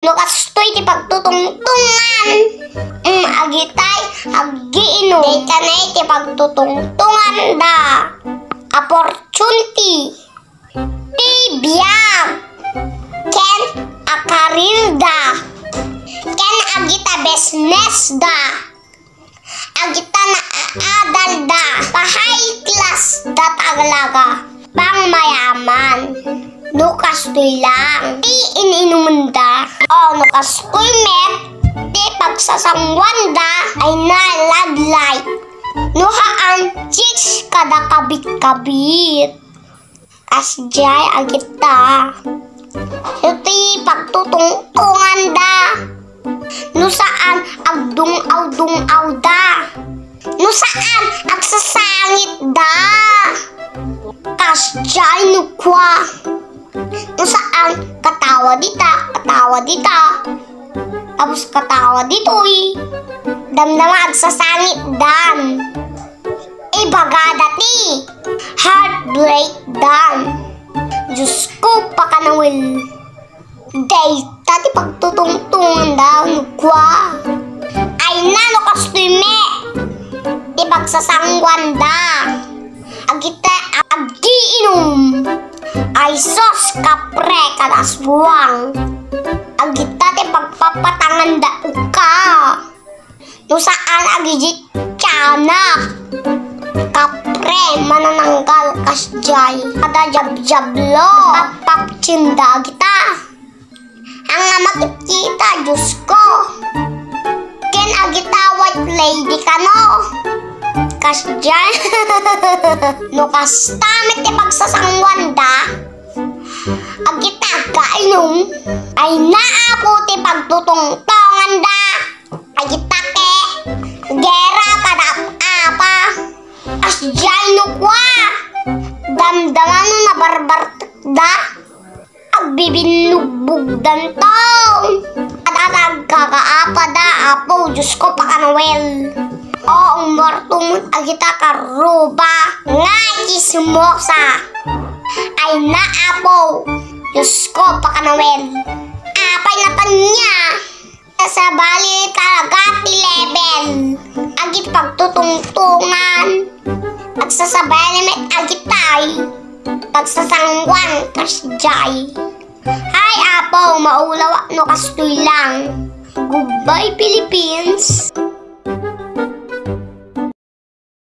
Kastoy ti pagtutungtungan. Agitay, agiinom. Dayta na ti pagtutungtungan da. Opportunity. Ti biyag. Ken akarir da. Ken agita business da. Agita na aadal da. Pa-high class da tagalaga. Pang mayaman. Kastoy lang. Di iniinuman da. O kastoy met. Di pagsasangwan da. Ay naladlight. Haan chicks kada kabit-kabit. Asjay agita. Iti pagtutungtungan da. Saan agdung-aw-dung-aw da. Saan agsasangit da. Kasjay nukwa. Saan katawa dita. Tapos katawa dito damdama agsasangit dan. Ibaga dati. Heartbreak dan. Diyos ko pakanawil. Dayta ti pagtutungtungan daw nukwa. Ay kastoy me. Ti pagsasangwan da. Agita agiinom. Ay sos kapre kadas buwang. Agita ti pagpapatangan da uka. Saan agijit tiyanak. Kapre manananggal kasjay. Kada jab-jablo. Papapcinda kita. Ang amakit kita, Diyos ko. Ken agita white lady ka no. Kasjay. Kastamit ti pagsasangwan da. Agita kainom. Ay naapo ti pagtutungtongan da. Agita ke. Gera kada apa. Asjay nukwa. Damdaman na barbar da. Agbibinugbog dan tong. Atatag kakaapa da. Apo, Diyos ko pakanawel. O umortumon agita karuba. Nga kismosa. Ay naapo. Diyos ko pakanawel. Apay na tanya. Sa bali talaga ti level. Agit pagtutungtungan. Agsasabay namin agitay. Pagsasangwan kasjay. Hi apo, maulawa kastoy lang. Goodbye Philippines.